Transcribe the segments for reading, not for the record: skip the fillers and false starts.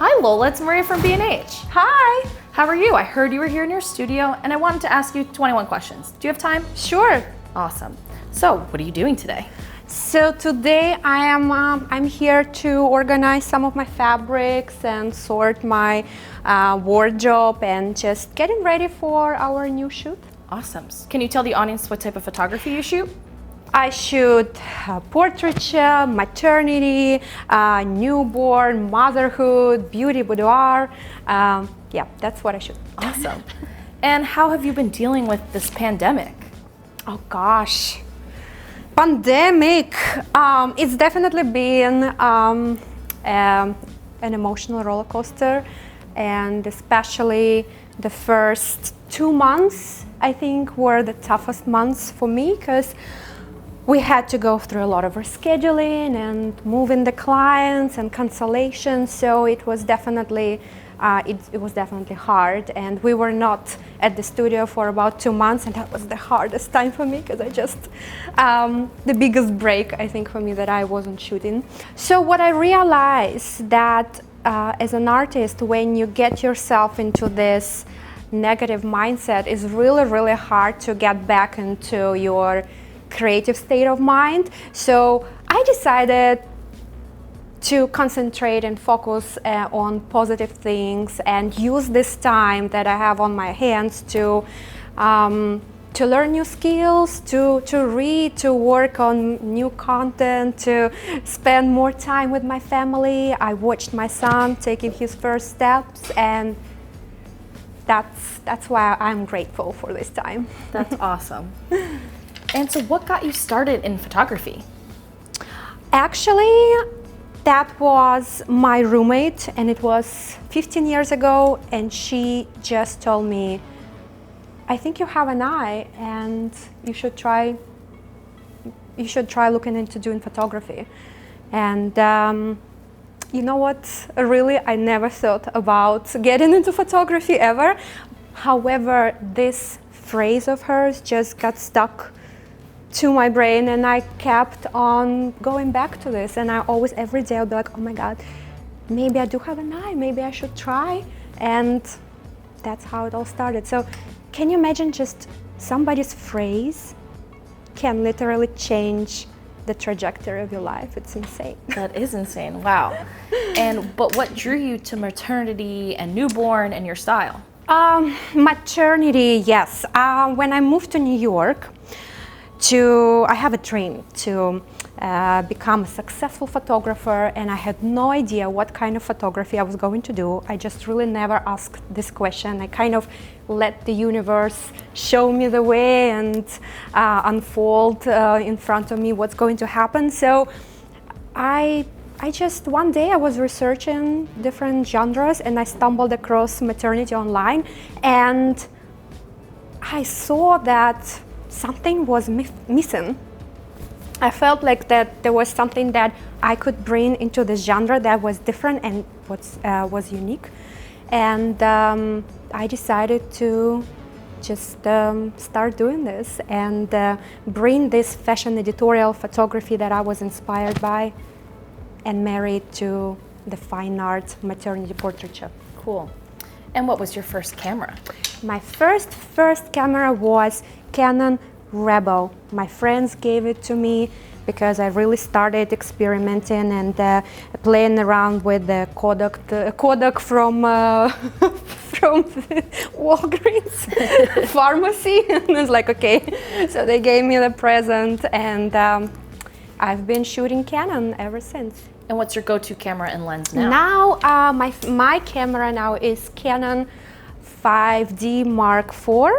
Hi Lola, it's Maria from B&H. Hi. How are you? I heard you were here in your studio and I wanted to ask you 21 questions. Do you have time? Sure. Awesome. So, what are you doing today? So today I'm here to organize some of my fabrics and sort my wardrobe and just getting ready for our new shoot. Awesome. Can you tell the audience what type of photography you shoot? I shoot portraiture, maternity, newborn, motherhood, beauty boudoir. Yeah, that's what I shoot. Awesome. And how have you been dealing with this pandemic? Oh gosh, pandemic. It's definitely been an emotional roller coaster, and especially the first 2 months, I think, were the toughest months for me because we had to go through a lot of rescheduling and moving the clients and cancellations. So it was definitely it was definitely hard, and we were not at the studio for about 2 months, and that was the hardest time for me because I just the biggest break, I think, for me, that I wasn't shooting. So what I realized that as an artist, when you get yourself into this negative mindset, is really hard to get back into your creative state of mind. So I decided to concentrate and focus on positive things and use this time that I have on my hands to learn new skills, to read, to work on new content, to spend more time with my family. I watched my son taking his first steps, and that's why I'm grateful for this time. That's awesome. And so what got you started in photography? Actually, that was my roommate, and it was 15 years ago, and she just told me, I think you have an eye and you should try looking into doing photography. And you know what, really, I never thought about getting into photography ever. However, this phrase of hers just got stuck to my brain, and I kept on going back to this, and I always, every day, I'll be like, oh my God, maybe I do have an eye, maybe I should try. And that's how it all started. So can you imagine, just somebody's phrase can literally change the trajectory of your life? It's insane. That is insane, wow. But what drew you to maternity and newborn and your style? Maternity, yes. When I moved to New York, I have a dream to become a successful photographer, and I had no idea what kind of photography I was going to do. I just really never asked this question. I kind of let the universe show me the way and unfold in front of me what's going to happen. So I just, one day I was researching different genres, and I stumbled across maternity online, and I saw that something was missing. I felt like that there was something that I could bring into the genre that was different and was unique. And I decided to just start doing this and bring this fashion editorial photography that I was inspired by and marry it to the fine art maternity portraiture. Cool. And what was your first camera? My first camera was Canon Rebel. My friends gave it to me because I really started experimenting and playing around with the Kodak from Walgreens pharmacy. And I was like, okay. So they gave me the present, and I've been shooting Canon ever since. And what's your go-to camera and lens now? Now, my camera now is Canon 5D Mark IV.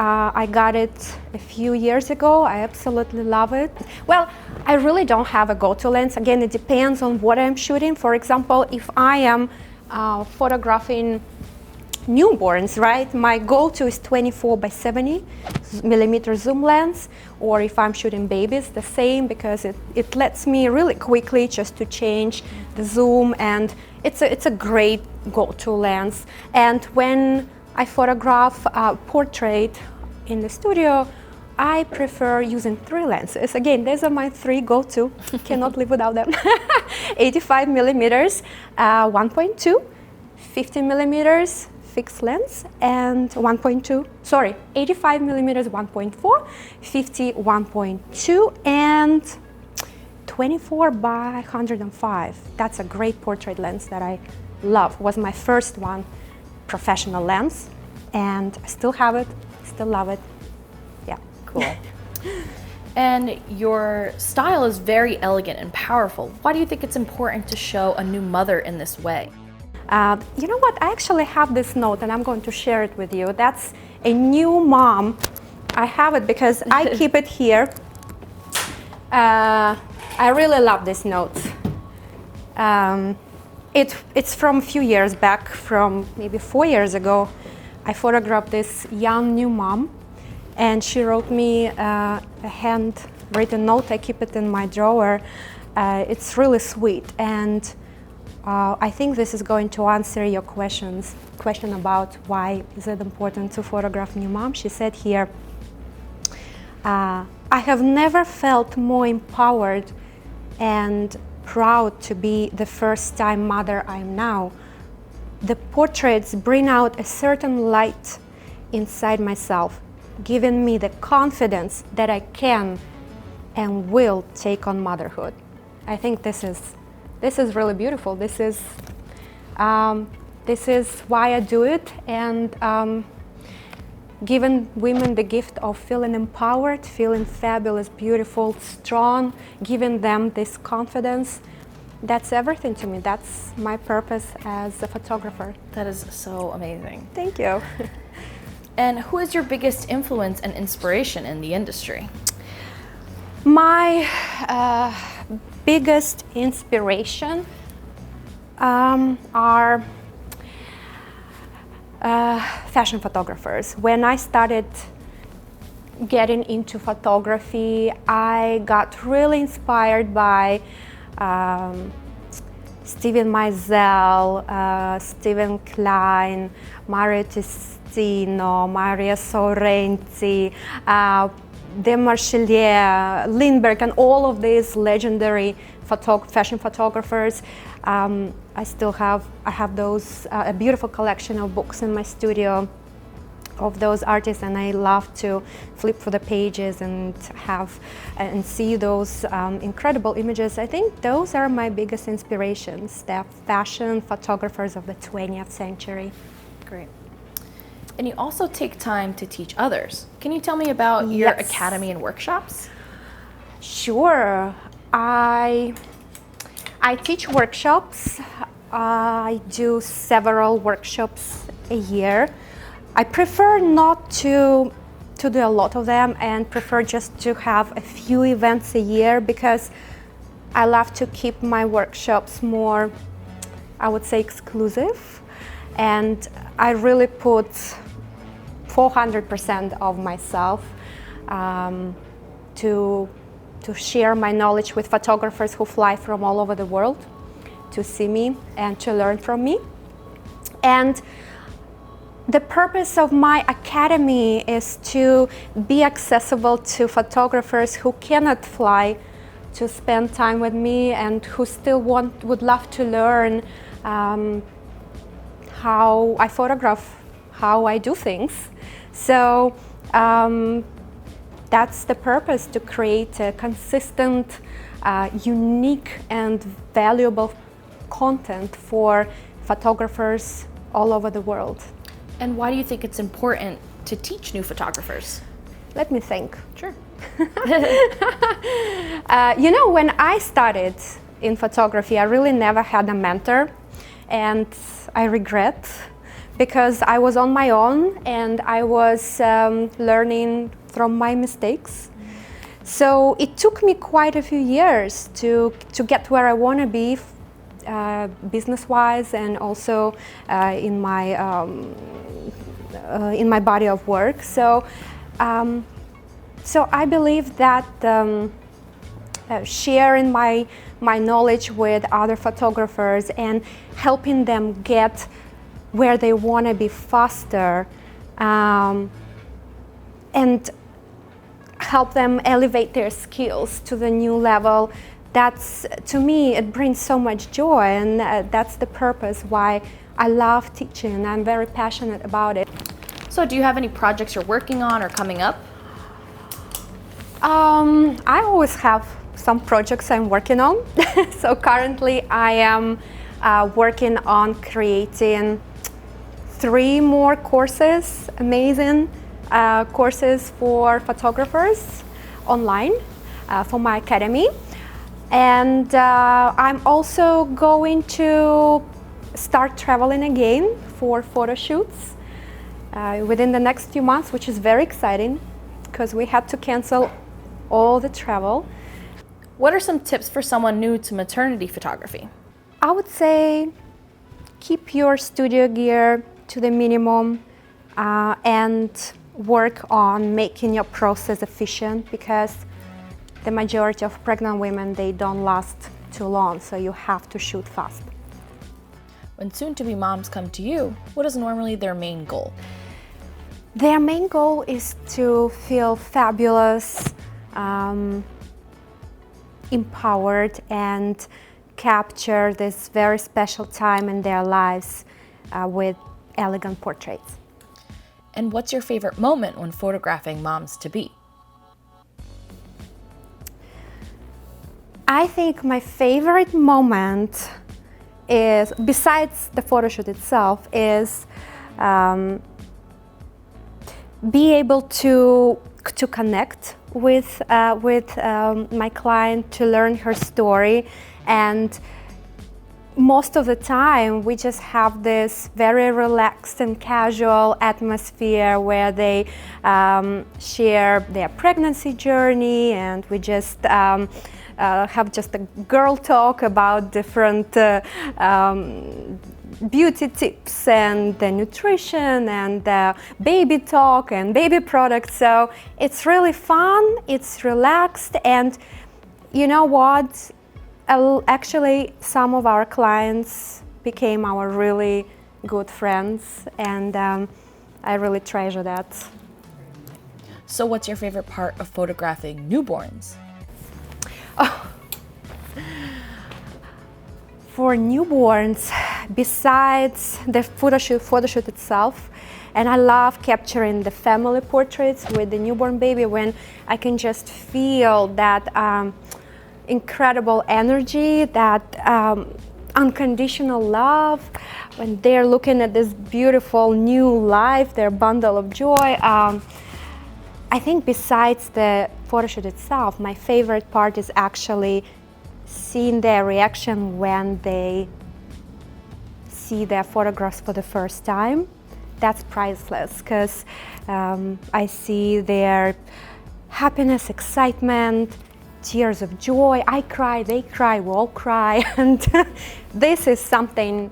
I got it a few years ago. I absolutely love it. Well, I really don't have a go-to lens. Again, it depends on what I'm shooting. For example, if I am photographing newborns, right, my go-to is 24-70 millimeter zoom lens. Or if I'm shooting babies, the same, because it lets me really quickly just to change the zoom, and it's a great go-to lens. And when I photograph portrait in the studio, I prefer using 3 lenses. Again, these are my 3 go-to. Cannot live without them. 85 millimeters, 1.2, 50 millimeters fixed lens and 85 millimeters 1.4, 50 1.2, and 24 by 105. That's a great portrait lens that I love. Was my first one, professional lens, and I still have it, still love it. Yeah. Cool. And your style is very elegant and powerful. Why do you think it's important to show a new mother in this way? You know what? I actually have this note, and I'm going to share it with you. That's a new mom. I have it because I keep it here. I really love this note. It's from a few years back, from maybe 4 years ago. I photographed this young new mom, and she wrote me a handwritten note. I keep it in my drawer. It's really sweet, and I think this is going to answer your question about why is it important to photograph new mom. She said here, I have never felt more empowered and proud to be the first-time mother I am now. The portraits bring out a certain light inside myself, giving me the confidence that I can and will take on motherhood. I think this is really beautiful. This is why I do it, and giving women the gift of feeling empowered, feeling fabulous, beautiful, strong, giving them this confidence. That's everything to me. That's my purpose as a photographer. That is so amazing. Thank you. And who is your biggest influence and inspiration in the industry? My biggest inspiration are fashion photographers. When I started getting into photography, I got really inspired by Steven Meisel, Steven Klein, Mario Testino, Maria Sorrenti, De Marchelier, Lindbergh, and all of these legendary fashion photographers. I have those, a beautiful collection of books in my studio of those artists, and I love to flip through the pages and see those incredible images. I think those are my biggest inspirations, the fashion photographers of the 20th century. Great. And you also take time to teach others. Can you tell me about your academy and workshops? Sure. I teach workshops. I do several workshops a year. I prefer not to do a lot of them, and prefer just to have a few events a year, because I love to keep my workshops more, I would say, exclusive. And I really put 400% of myself to share my knowledge with photographers who fly from all over the world to see me and to learn from me. And the purpose of my academy is to be accessible to photographers who cannot fly to spend time with me, and who still would love to learn how I photograph, how I do things. So that's the purpose, to create a consistent, unique and valuable content for photographers all over the world. And why do you think it's important to teach new photographers? Let me think. Sure. You know, when I started in photography, I really never had a mentor, and I regret, because I was on my own and I was learning from my mistakes. So it took me quite a few years to get where I want to be, business-wise, and also in my body of work. So I believe that sharing my knowledge with other photographers and helping them get where they want to be faster, and help them elevate their skills to the new level, that's, to me, it brings so much joy, and that's the purpose why I love teaching, and I'm very passionate about it. So do you have any projects you're working on or coming up? I always have some projects I'm working on. So currently I am working on creating 3 more courses, amazing courses for photographers online for my academy. And I'm also going to start traveling again for photo shoots within the next few months, which is very exciting because we had to cancel all the travel. What are some tips for someone new to maternity photography? I would say keep your studio gear to the minimum and work on making your process efficient, because the majority of pregnant women, they don't last too long, so you have to shoot fast. When soon-to-be moms come to you, what is normally their main goal? Their main goal is to feel fabulous, empowered, and capture this very special time in their lives with elegant portraits. And what's your favorite moment when photographing moms-to-be? I think my favorite moment is, besides the photo shoot itself, is be able to connect with my client, to learn her story. And most of the time we just have this very relaxed and casual atmosphere where they share their pregnancy journey, and we just have just a girl talk about different beauty tips and the nutrition and the baby talk and baby products. So it's really fun, it's relaxed, and you know what? Actually, some of our clients became our really good friends, and I really treasure that. So what's your favorite part of photographing newborns? For newborns, besides the photo shoot itself, and I love capturing the family portraits with the newborn baby, when I can just feel that incredible energy, that unconditional love, when they're looking at this beautiful new life, their bundle of joy. I think besides the photo shoot itself, my favorite part is actually seeing their reaction when they see their photographs for the first time. That's priceless, because I see their happiness, excitement, tears of joy. I cry, they cry, we all cry, and this is something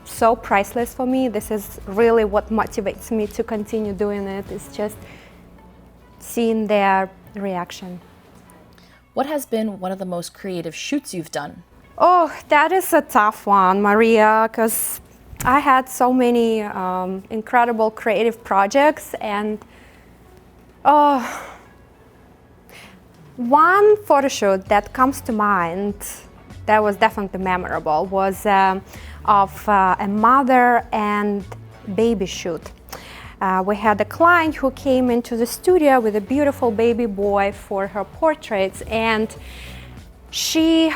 so priceless for me. This is really what motivates me to continue doing it. It's just seeing their reaction. What has been one of the most creative shoots you've done? Oh, that is a tough one, Maria, because I had so many incredible creative projects, and one photo shoot that comes to mind that was definitely memorable was of a mother and baby shoot. We had a client who came into the studio with a beautiful baby boy for her portraits, and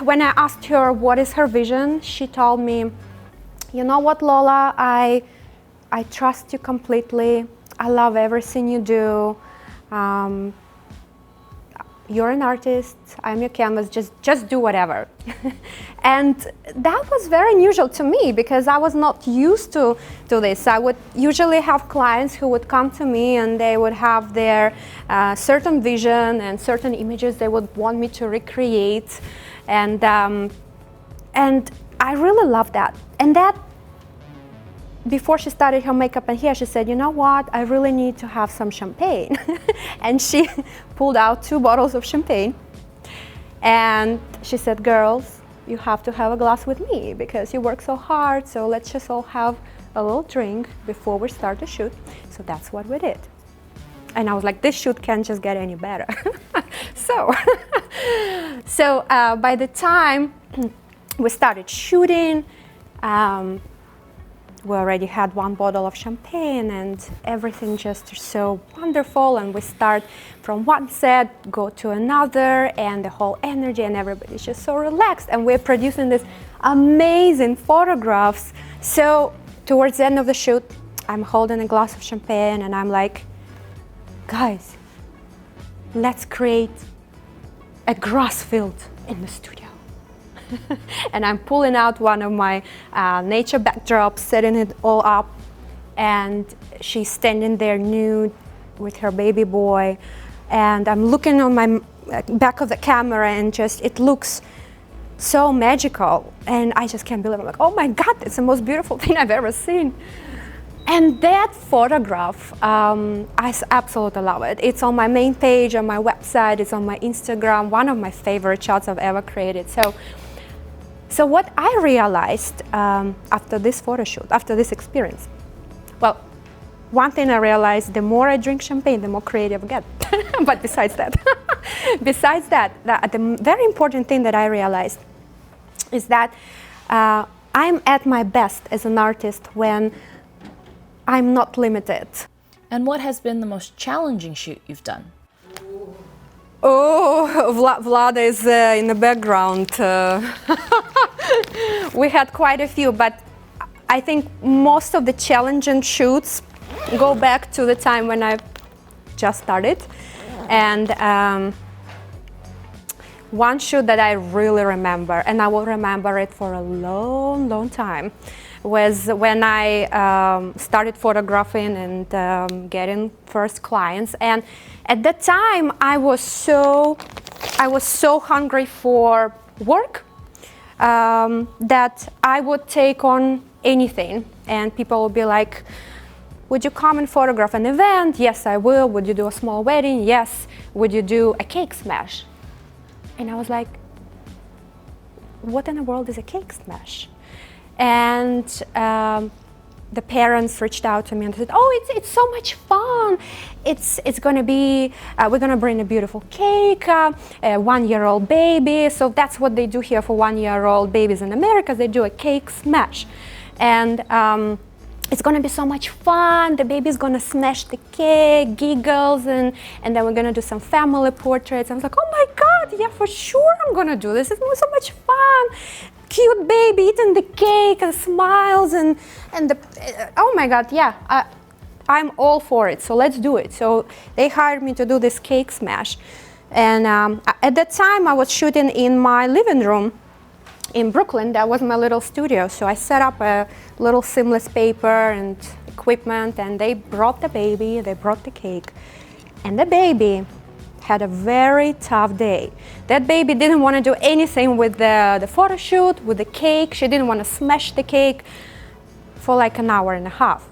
when I asked her what is her vision, she told me, you know what, Lola, I trust you completely. I love everything you do. You're an artist, I'm your canvas, just do whatever. And that was very unusual to me, because I was not used to this. I would usually have clients who would come to me and they would have their certain vision and certain images they would want me to recreate. And I really love that. And that, before she started her makeup and hair, she said, you know what, I really need to have some champagne. And she pulled out 2 bottles of champagne. And she said, girls, you have to have a glass with me because you work so hard, so let's just all have a little drink before we start the shoot. So that's what we did. And I was like, this shoot can't just get any better. So, by the time we started shooting, we already had one bottle of champagne and everything just so wonderful, and we start from one set, go to another, and the whole energy and everybody's just so relaxed, and we're producing these amazing photographs. So towards the end of the shoot, I'm holding a glass of champagne and I'm like, guys, let's create a grass field in the studio. And I'm pulling out one of my nature backdrops, setting it all up, and she's standing there nude with her baby boy, and I'm looking on my back of the camera, and just it looks so magical, and I just can't believe it. I'm like, oh my God, it's the most beautiful thing I've ever seen. And that photograph, I absolutely love it. It's on my main page, on my website, it's on my Instagram, one of my favorite shots I've ever created. So what I realized after this photo shoot, after this experience, well, one thing I realized, the more I drink champagne, the more creative I get. But besides that, the very important thing that I realized is that I'm at my best as an artist when I'm not limited. And what has been the most challenging shoot you've done? Oh, Vlada is in the background. We had quite a few, but I think most of the challenging shoots go back to the time when I just started. And one shoot that I really remember, and I will remember it for a long, long time, was when I started photographing and getting first clients. And at that time, I was so hungry for work that I would take on anything. And people would be like, would you come and photograph an event? Yes, I will. Would you do a small wedding? Yes. Would you do a cake smash? And I was like, what in the world is a cake smash? And the parents reached out to me and said, oh, it's so much fun. It's going to be, we're going to bring a beautiful cake, a 1-year-old baby. So that's what they do here for 1-year-old babies in America. They do a cake smash. And it's going to be so much fun. The baby's going to smash the cake, giggles, and then we're going to do some family portraits. I was like, oh my God, yeah, for sure I'm going to do this. It's so much fun. Cute baby eating the cake and smiles and oh my God, yeah, I'm all for it. So let's do it. So they hired me to do this cake smash. And at that time I was shooting in my living room in Brooklyn. That was my little studio. So I set up a little seamless paper and equipment, and they brought the baby, they brought the cake, and the baby had a very tough day. That baby didn't want to do anything with the photo shoot, with the cake. She didn't want to smash the cake for like an hour and a half.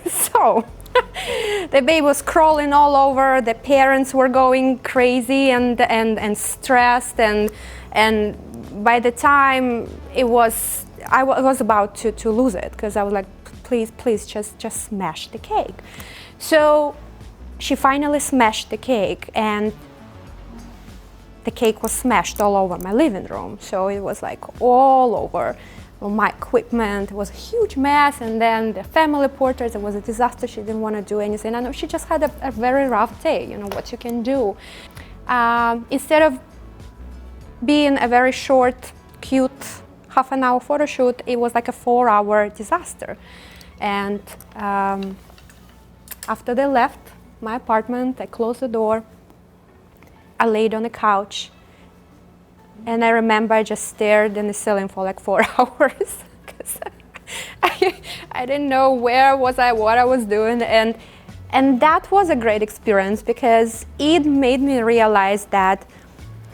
So the baby was crawling all over. The parents were going crazy and stressed, and by the time I was about to lose it, because I was like, please just smash the cake. So she finally smashed the cake, and the cake was smashed all over my living room. So it was like all over my equipment. It was a huge mess. And then the family portraits, it was a disaster. She didn't want to do anything. I know she just had a very rough day, you know, what you can do. Instead of being a very short, cute, half-an-hour photo shoot, it was like a 4-hour disaster. And after they left my apartment, I closed the door, I laid on the couch, and I remember I just stared in the ceiling for like 4 hours, because I didn't know where was I, what I was doing, and that was a great experience, because it made me realize that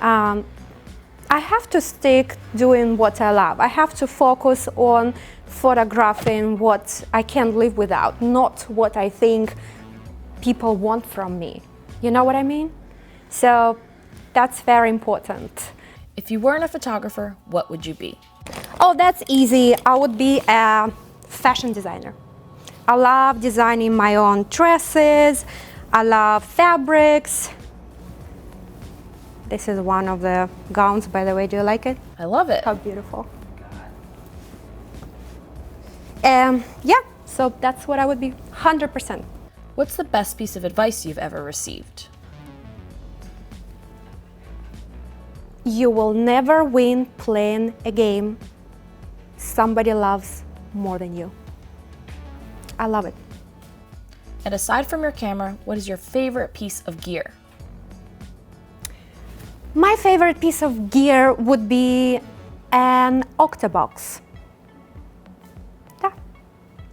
I have to stick doing what I love. I have to focus on photographing what I can't live without, not what I think people want from me. You know what I mean? So that's very important. If you weren't a photographer, what would you be? Oh, that's easy. I would be a fashion designer. I love designing my own dresses. I love fabrics. This is one of the gowns, by the way. Do you like it? I love it. How beautiful. Yeah, so that's what I would be 100%. What's the best piece of advice you've ever received? You will never win playing a game somebody loves more than you. I love it. And aside from your camera, what is your favorite piece of gear? My favorite piece of gear would be an octobox. Yeah.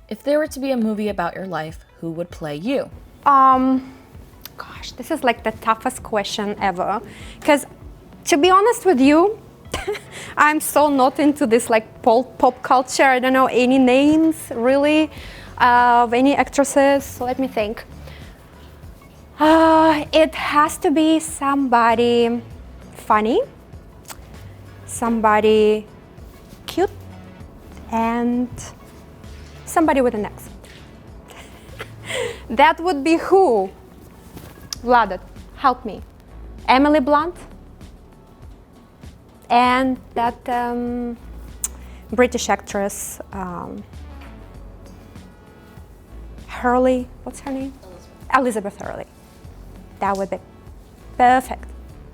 If there were to be a movie about your life, who would play you? Gosh, this is like the toughest question ever. Because to be honest with you, I'm so not into this like pop culture. I don't know any names really of any actresses. Let me think. It has to be somebody funny, somebody cute, and somebody with an accent. That would be who? Vlada, help me. Emily Blunt and that British actress Hurley. What's her name? Elizabeth Hurley. That would be perfect.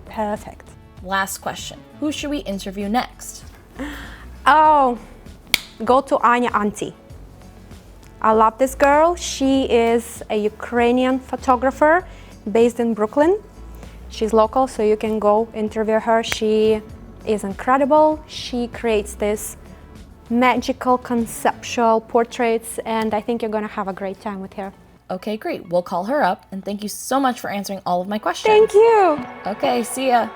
Perfect. Last question. Who should we interview next? Oh, go to Anya Auntie. I love this girl. She is a Ukrainian photographer based in Brooklyn. She's local, so you can go interview her. She is incredible. She creates this magical, conceptual portraits, and I think you're gonna have a great time with her. Okay, great. We'll call her up, and thank you so much for answering all of my questions. Thank you. Okay, see ya.